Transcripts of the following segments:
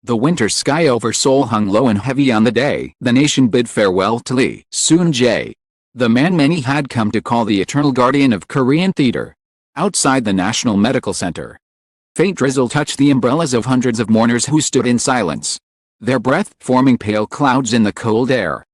The winter sky over Seoul hung low and heavy on the day the nation bid farewell to Lee Soon-Jae, the man many had come to call the eternal guardian of Korean theater. Outside the National Medical Center, faint drizzle touched the umbrellas of hundreds of mourners who stood in silence, their breath forming pale clouds in the cold air.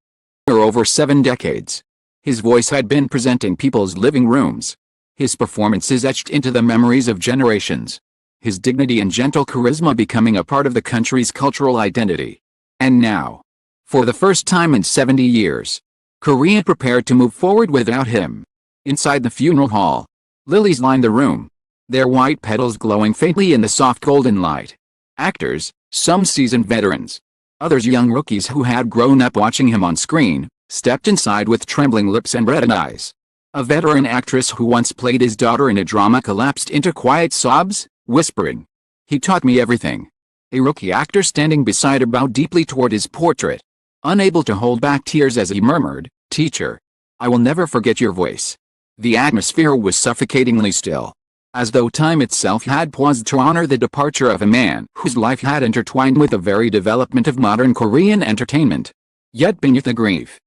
For over 7 decades, his voice had been present in people's living rooms, his performances etched into the memories of generations, his dignity and gentle charisma becoming a part of the country's cultural identity. And now, for the first time in 70 years, Korea prepared to move forward without him. Inside the funeral hall, lilies lined the room, their white petals glowing faintly in the soft golden light. Actors, some seasoned veterans, others young rookies who had grown up watching him on screen, stepped inside with trembling lips and red eyes. A veteran actress who once played his daughter in a drama collapsed into quiet sobs, whispering, "He taught me everything." A rookie actor standing beside her bowed deeply toward his portrait, unable to hold back tears as he murmured, "Teacher, I will never forget your voice." The atmosphere was suffocatingly still, as though time itself had paused to honor the departure of a man whose life had intertwined with the very development of modern Korean entertainment. Yet beneath the grief,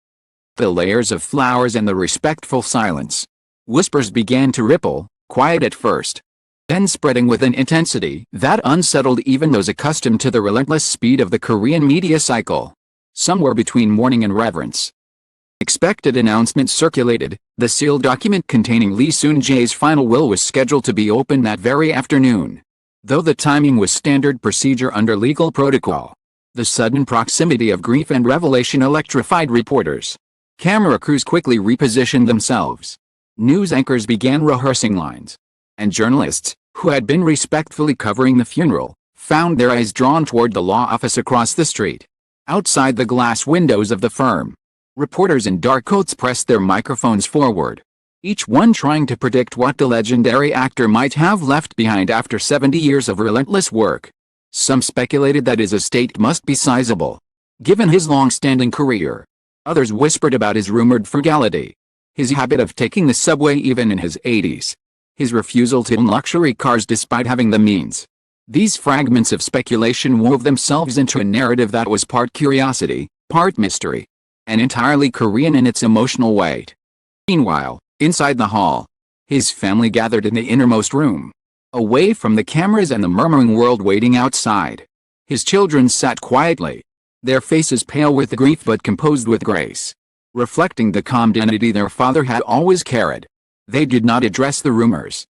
the layers of flowers and the respectful silence, whispers began to ripple, quiet at first, then spreading with an intensity that unsettled even those accustomed to the relentless speed of the Korean media cycle. Somewhere between mourning and reverence, expected announcements circulated. The sealed document containing Lee Soon-Jae's final will was scheduled to be opened that very afternoon. Though the timing was standard procedure under legal protocol, the sudden proximity of grief and revelation electrified reporters. Camera crews quickly repositioned themselves. News anchors began rehearsing lines, and journalists, who had been respectfully covering the funeral, found their eyes drawn toward the law office across the street. Outside the glass windows of the firm, reporters in dark coats pressed their microphones forward, each one trying to predict what the legendary actor might have left behind after 70 years of relentless work. Some speculated that his estate must be sizable, given his long-standing career. Others whispered about his rumored frugality, his habit of taking the subway even in his 80s, his refusal to own luxury cars despite having the means. These fragments of speculation wove themselves into a narrative that was part curiosity, part mystery, and entirely Korean in its emotional weight. Meanwhile, inside the hall, his family gathered in the innermost room, away from the cameras and the murmuring world waiting outside. His children sat quietly, their faces pale with grief but composed with grace, reflecting the calm dignity their father had always carried. They did not address the rumors,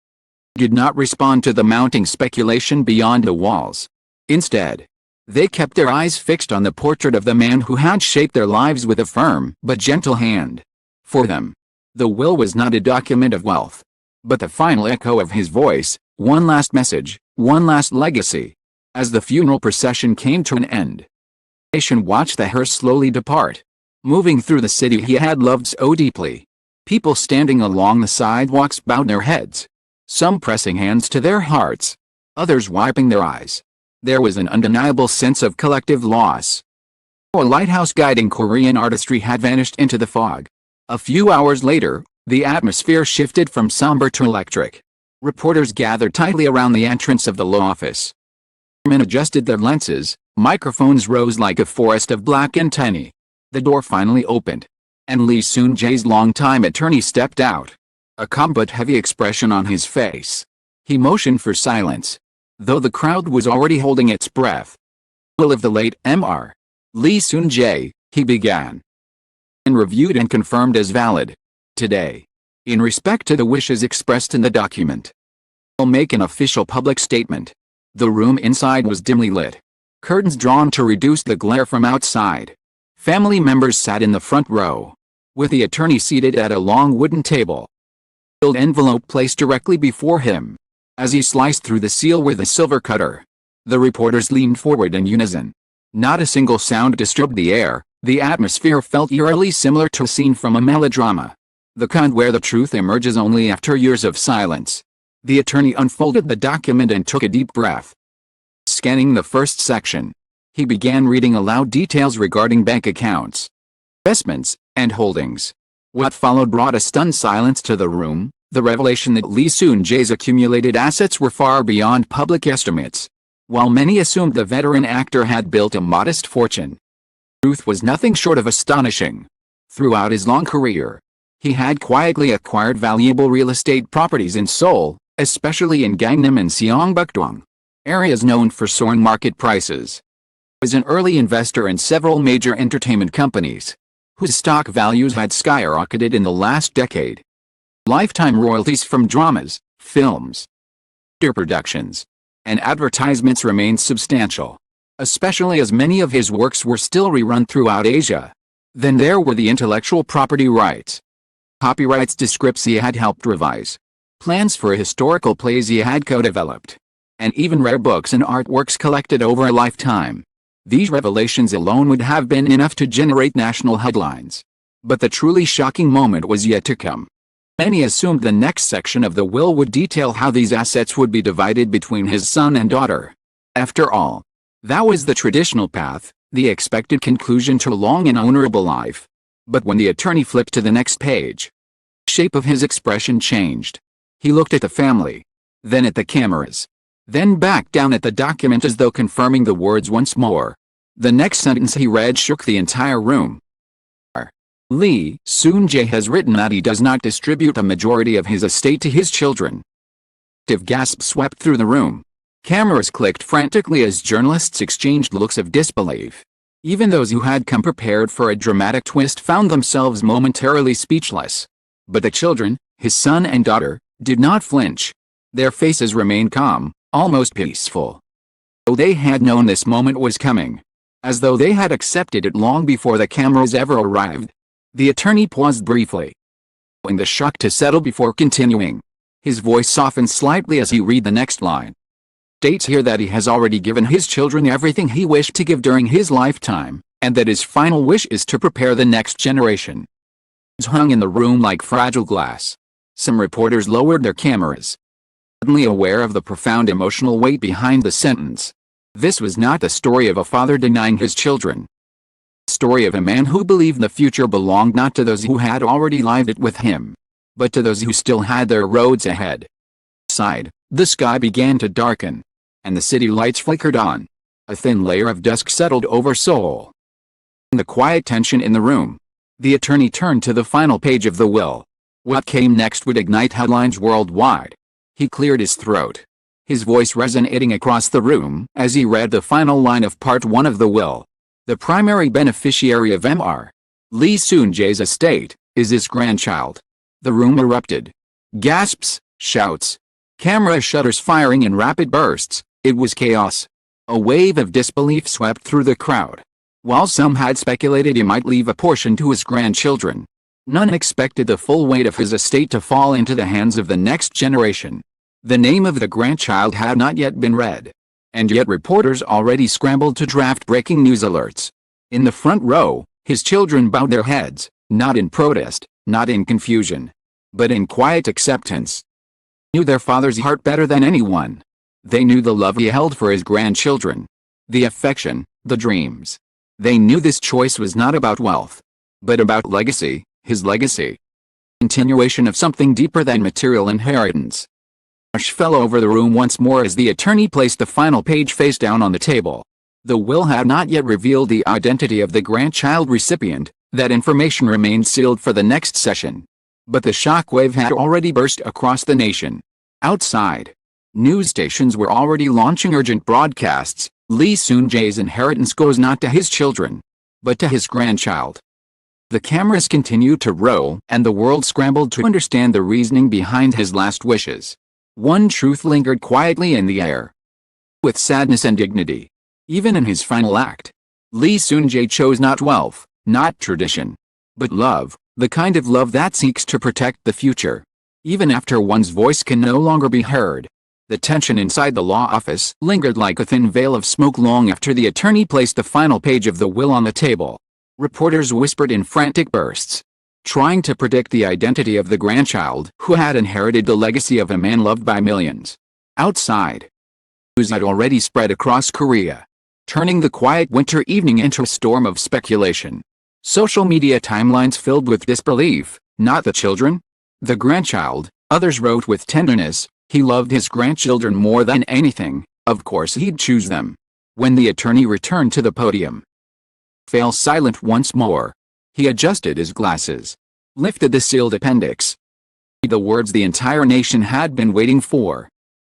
did not respond to the mounting speculation beyond the walls. Instead, they kept their eyes fixed on the portrait of the man who had shaped their lives with a firm but gentle hand. For them, the will was not a document of wealth, but the final echo of his voice, one last message, one last legacy. As the funeral procession came to an end, the nation watched the hearse slowly depart, moving through the city he had loved so deeply. People standing along the sidewalks bowed their heads, some pressing hands to their hearts, others wiping their eyes. There was an undeniable sense of collective loss. A lighthouse guiding Korean artistry had vanished into the fog. A few hours later, the atmosphere shifted from somber to electric. Reporters gathered tightly around the entrance of the law office. Men adjusted their lenses, microphones rose like a forest of black antennae. The door finally opened, and Lee Soon-Jae's longtime attorney stepped out, a calm but heavy expression on his face. He motioned for silence, though the crowd was already holding its breath. "Will of the late Mr. Lee Soon-Jae," he began, and reviewed and confirmed as valid. "Today, in respect to the wishes expressed in the document, I'll make an official public statement." The room inside was dimly lit, curtains drawn to reduce the glare from outside. Family members sat in the front row, with the attorney seated at a long wooden table, sealed envelope placed directly before him. As he sliced through the seal with a silver cutter, the reporters leaned forward in unison. Not a single sound disturbed the air. The atmosphere felt eerily similar to a scene from a melodrama, the kind where the truth emerges only after years of silence. The attorney unfolded the document and took a deep breath. Scanning the first section, he began reading aloud details regarding bank accounts, investments, and holdings. What followed brought a stunned silence to the room, the revelation that Lee Soon-Jae's accumulated assets were far beyond public estimates. While many assumed the veteran actor had built a modest fortune, the truth was nothing short of astonishing. Throughout his long career, he had quietly acquired valuable real estate properties in Seoul, especially in Gangnam and Seongbukdong, areas known for soaring market prices. He was an early investor in several major entertainment companies, whose stock values had skyrocketed in the last decade. Lifetime royalties from dramas, films, theater productions, and advertisements remained substantial, especially as many of his works were still rerun throughout Asia. Then there were the intellectual property rights. Copyrights to scripts he had helped revise, plans for historical plays he had co-developed, and even rare books and artworks collected over a lifetime. These revelations alone would have been enough to generate national headlines. But the truly shocking moment was yet to come. Many assumed the next section of the will would detail how these assets would be divided between his son and daughter. After all, that was the traditional path, the expected conclusion to a long and honorable life. But when the attorney flipped to the next page, the shape of his expression changed. He looked at the family, then at the cameras, then back down at the document as though confirming the words once more. The next sentence he read shook the entire room. Lee Soon-Jae has written that he does not distribute a majority of his estate to his children. Gasps swept through the room. Cameras clicked frantically as journalists exchanged looks of disbelief. Even those who had come prepared for a dramatic twist found themselves momentarily speechless. But the children, his son and daughter, did not flinch. Their faces remained calm, almost peaceful. Though they had known this moment was coming. As though they had accepted it long before the cameras ever arrived. The attorney paused briefly, allowing the shock to settle before continuing. His voice softened slightly as he read the next line. States here that he has already given his children everything he wished to give during his lifetime, and that his final wish is to prepare the next generation. It hung in the room like fragile glass. Some reporters lowered their cameras, suddenly aware of the profound emotional weight behind the sentence. This was not the story of a father denying his children. Story of a man who believed the future belonged not to those who had already lived it with him, but to those who still had their roads ahead. Outside, the sky began to darken, and the city lights flickered on. A thin layer of dusk settled over Seoul. In the quiet tension in the room, the attorney turned to the final page of the will. What came next would ignite headlines worldwide. He cleared his throat, his voice resonating across the room as he read the final line of Part 1 of the will. The primary beneficiary of Mr. Lee Soon-Jae's estate is his grandchild. The room erupted. Gasps, shouts, camera shutters firing in rapid bursts. It was chaos. A wave of disbelief swept through the crowd. While some had speculated he might leave a portion to his grandchildren, none expected the full weight of his estate to fall into the hands of the next generation. The name of the grandchild had not yet been read, and yet reporters already scrambled to draft breaking news alerts. In the front row, his children bowed their heads, not in protest, not in confusion, but in quiet acceptance. They knew their father's heart better than anyone. They knew the love he held for his grandchildren, the affection, the dreams. They knew this choice was not about wealth, but about legacy, his legacy. Continuation of something deeper than material inheritance. Hush fell over the room once more as the attorney placed the final page face down on the table. The will had not yet revealed the identity of the grandchild recipient. That information remained sealed for the next session. But the shockwave had already burst across the nation. Outside, news stations were already launching urgent broadcasts. Lee Soon-Jae's inheritance goes not to his children, but to his grandchild. The cameras continued to roll, and the world scrambled to understand the reasoning behind his last wishes. One truth lingered quietly in the air. With sadness and dignity, even in his final act, Lee Soon-Jae chose not wealth, not tradition, but love, the kind of love that seeks to protect the future, even after one's voice can no longer be heard. The tension inside the law office lingered like a thin veil of smoke long after the attorney placed the final page of the will on the table. Reporters whispered in frantic bursts, trying to predict the identity of the grandchild who had inherited the legacy of a man loved by millions. Outside, news had already spread across Korea, turning the quiet winter evening into a storm of speculation. Social media timelines filled with disbelief, not the children, the grandchild. Others wrote with tenderness, he loved his grandchildren more than anything, Of course he'd choose them. When the attorney returned to the podium, fell silent once more. He adjusted his glasses, lifted the sealed appendix. The words the entire nation had been waiting for.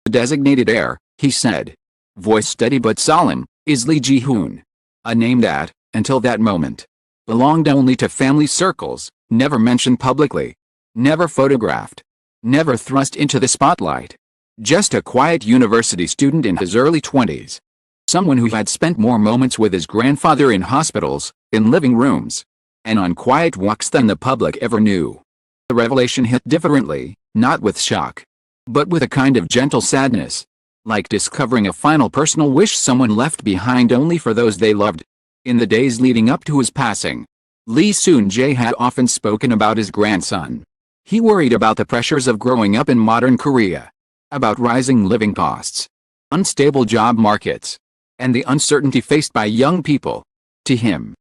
The designated heir, he said, voice steady but solemn, is Lee Ji-hoon. A name that, until that moment, belonged only to family circles, never mentioned publicly, never photographed, never thrust into the spotlight. Just a quiet university student in his early 20s. Someone who had spent more moments with his grandfather in hospitals, in living rooms, and on quiet walks than the public ever knew. The revelation hit differently, not with shock, but with a kind of gentle sadness, like discovering a final personal wish someone left behind only for those they loved. In the days leading up to his passing, Lee Soon-Jae had often spoken about his grandson. He worried about the pressures of growing up in modern Korea, about rising living costs, unstable job markets, and the uncertainty faced by young people. To him,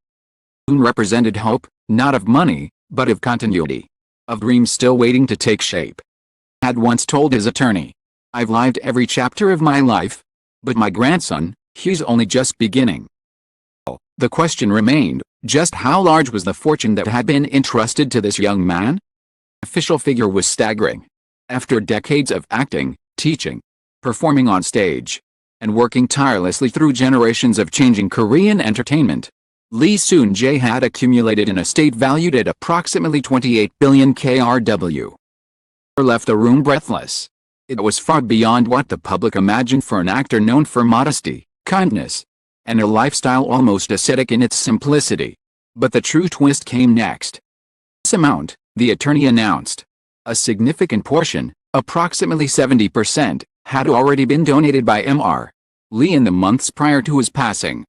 Soon represented hope, not of money, but of continuity, of dreams still waiting to take shape. He had once told his attorney, "I've lived every chapter of my life, but my grandson, he's only just beginning." The question remained, just how large was the fortune that had been entrusted to this young man? The official figure was staggering. After decades of acting, teaching, performing on stage, and working tirelessly through generations of changing Korean entertainment, Lee Soon-Jae had accumulated an estate valued at approximately 28 billion KRW. Left the room breathless. It was far beyond what the public imagined for an actor known for modesty, kindness, and a lifestyle almost ascetic in its simplicity. But the true twist came next. This amount, the attorney announced, a significant portion, approximately 70%, had already been donated by Mr. Lee in the months prior to his passing.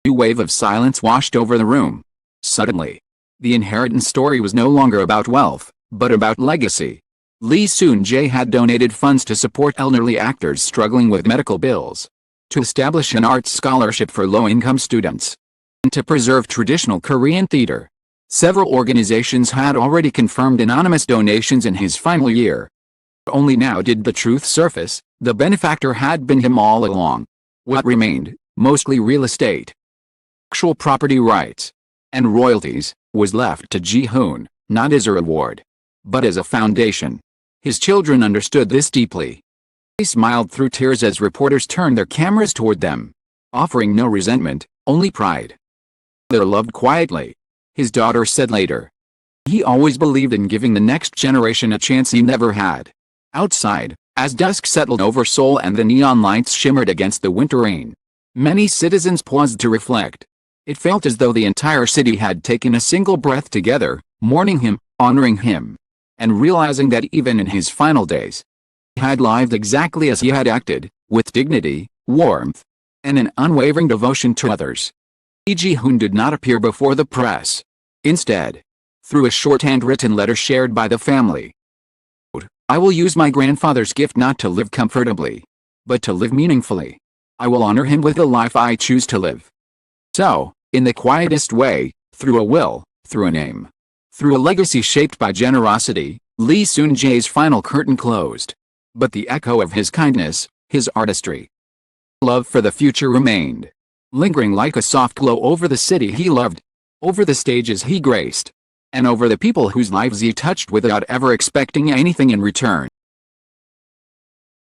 A new wave of silence washed over the room. Suddenly, the inheritance story was no longer about wealth, but about legacy. Lee Soon-Jae had donated funds to support elderly actors struggling with medical bills, to establish an arts scholarship for low-income students, and to preserve traditional Korean theater. Several organizations had already confirmed anonymous donations in his final year. Only now did the truth surface: the benefactor had been him all along. What remained, mostly real estate, actual property rights, and royalties, was left to Ji-hoon, not as a reward, but as a foundation. His children understood this deeply. They smiled through tears as reporters turned their cameras toward them, offering no resentment, only pride. "They loved quietly," his daughter said later. "He always believed in giving the next generation a chance he never had." Outside, as dusk settled over Seoul and the neon lights shimmered against the winter rain, many citizens paused to reflect. It felt as though the entire city had taken a single breath together, mourning him, honoring him, and realizing that even in his final days, he had lived exactly as he had acted, with dignity, warmth, and an unwavering devotion to others. Lee Ji-hoon did not appear before the press. Instead, through a short handwritten letter shared by the family, "I will use my grandfather's gift not to live comfortably, but to live meaningfully. I will honor him with the life I choose to live." So, in the quietest way, through a will, through a name, through a legacy shaped by generosity, Lee Soon-Jae's final curtain closed. But the echo of his kindness, his artistry, love for the future remained, lingering like a soft glow over the city he loved, over the stages he graced, and over the people whose lives he touched without ever expecting anything in return.